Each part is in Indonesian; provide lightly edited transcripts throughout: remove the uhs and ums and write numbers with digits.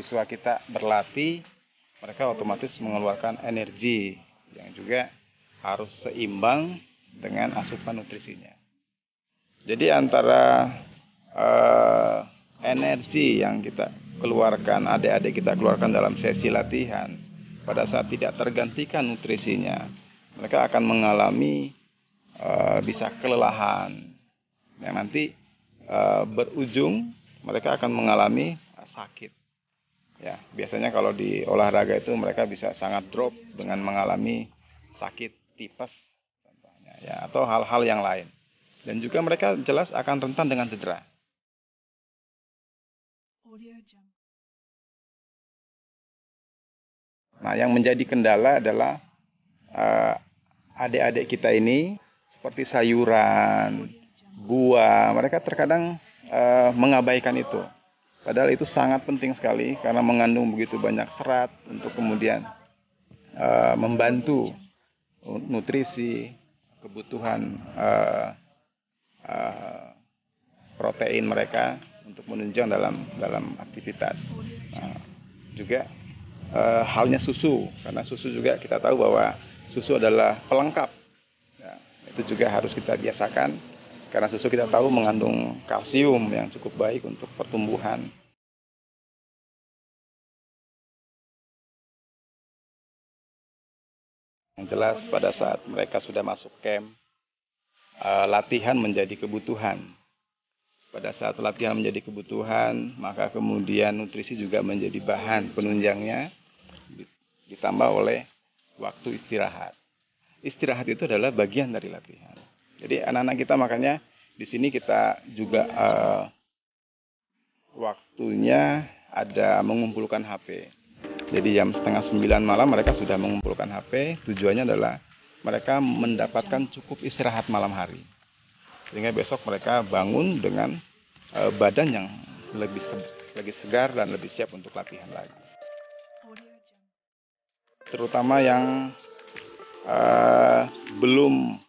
siswa kita berlatih, mereka otomatis mengeluarkan energi yang juga harus seimbang dengan asupan nutrisinya. Jadi antara energi yang kita keluarkan, adik-adik kita keluarkan dalam sesi latihan, pada saat tidak tergantikan nutrisinya, mereka akan mengalami bisa kelelahan yang nanti berujung mereka akan mengalami sakit. Ya, biasanya kalau di olahraga itu mereka bisa sangat drop dengan mengalami sakit tipes contohnya, ya, atau hal-hal yang lain. Dan juga mereka jelas akan rentan dengan cedera. Nah, yang menjadi kendala adalah adik-adik kita ini seperti sayuran, buah, mereka terkadang mengabaikan itu. Padahal itu sangat penting sekali karena mengandung begitu banyak serat untuk kemudian membantu nutrisi, kebutuhan protein mereka untuk menunjang dalam aktivitas. Nah, juga halnya susu, karena susu juga kita tahu bahwa susu adalah pelengkap. Ya, itu juga harus kita biasakan karena susu kita tahu mengandung kalsium yang cukup baik untuk pertumbuhan. Yang jelas pada saat mereka sudah masuk camp, latihan menjadi kebutuhan. Pada saat latihan menjadi kebutuhan, maka kemudian nutrisi juga menjadi bahan penunjangnya, ditambah oleh waktu istirahat. Istirahat itu adalah bagian dari latihan. Jadi anak-anak kita makanya di sini kita juga waktunya ada mengumpulkan HP. Jadi jam 8:30 malam mereka sudah mengumpulkan HP. Tujuannya adalah mereka mendapatkan cukup istirahat malam hari. Sehingga besok mereka bangun dengan badan yang lebih segar dan lebih siap untuk latihan lagi. Terutama yang belum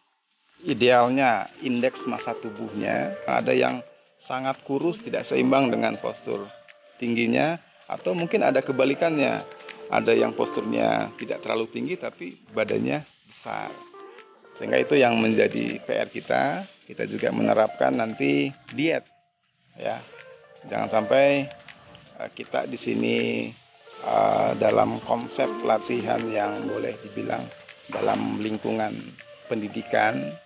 idealnya indeks massa tubuhnya, ada yang sangat kurus tidak seimbang dengan postur tingginya, atau mungkin ada kebalikannya, ada yang posturnya tidak terlalu tinggi tapi badannya besar. Sehingga itu yang menjadi PR kita juga menerapkan nanti diet, ya. Jangan sampai kita di sini dalam konsep latihan yang boleh dibilang dalam lingkungan pendidikan,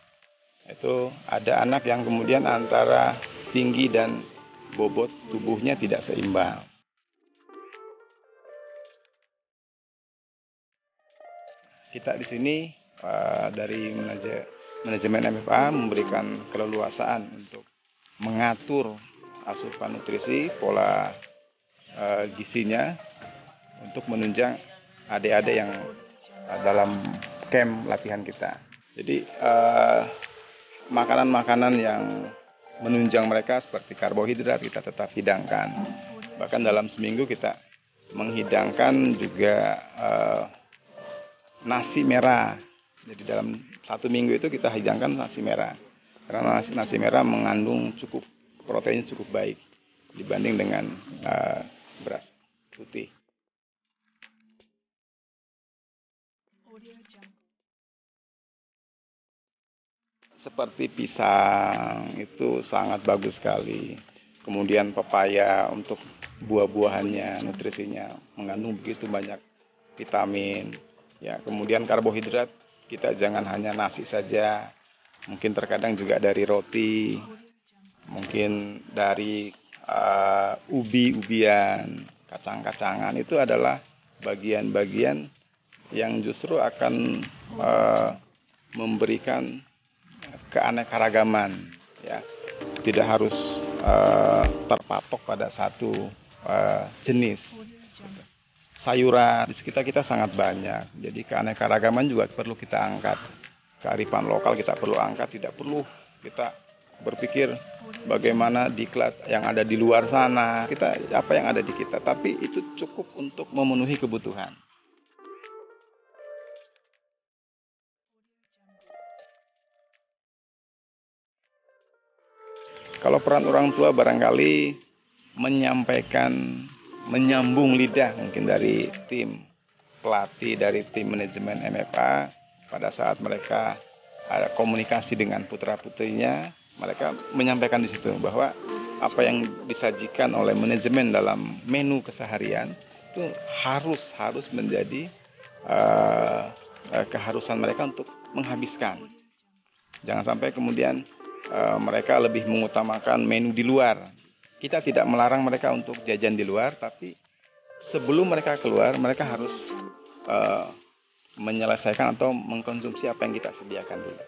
itu ada anak yang kemudian antara tinggi dan bobot tubuhnya tidak seimbang. Kita di sini dari manajemen MFA memberikan keleluasaan untuk mengatur asupan nutrisi, pola gizinya untuk menunjang adik-adik yang dalam camp latihan kita. Jadi makanan-makanan yang menunjang mereka seperti karbohidrat kita tetap hidangkan. Bahkan dalam seminggu kita menghidangkan juga nasi merah. Jadi dalam 1 minggu itu kita hidangkan nasi merah. Karena nasi merah mengandung protein cukup baik dibanding dengan beras putih. Seperti pisang itu sangat bagus sekali. Kemudian pepaya untuk buah-buahannya, nutrisinya mengandung begitu banyak vitamin. Ya, kemudian karbohidrat kita jangan hanya nasi saja. Mungkin terkadang juga dari roti, mungkin dari ubi-ubian, kacang-kacangan, itu adalah bagian-bagian yang justru akan memberikan keanekaragaman, ya. Tidak harus terpatok pada satu jenis. Sayuran di sekitar kita sangat banyak, jadi keanekaragaman juga perlu kita angkat. Kearifan lokal kita perlu angkat, tidak perlu kita berpikir bagaimana diklat yang ada di luar sana. Kita apa yang ada di kita, tapi itu cukup untuk memenuhi kebutuhan. Kalau peran orang tua barangkali menyampaikan menyambung lidah mungkin dari tim pelatih, dari tim manajemen MFA pada saat mereka ada komunikasi dengan putra-putrinya, mereka menyampaikan di situ bahwa apa yang disajikan oleh manajemen dalam menu keseharian itu harus menjadi keharusan mereka untuk menghabiskan. Jangan sampai kemudian mereka lebih mengutamakan menu di luar. Kita tidak melarang mereka untuk jajan di luar, tapi sebelum mereka keluar, mereka harus menyelesaikan atau mengkonsumsi apa yang kita sediakan dulu.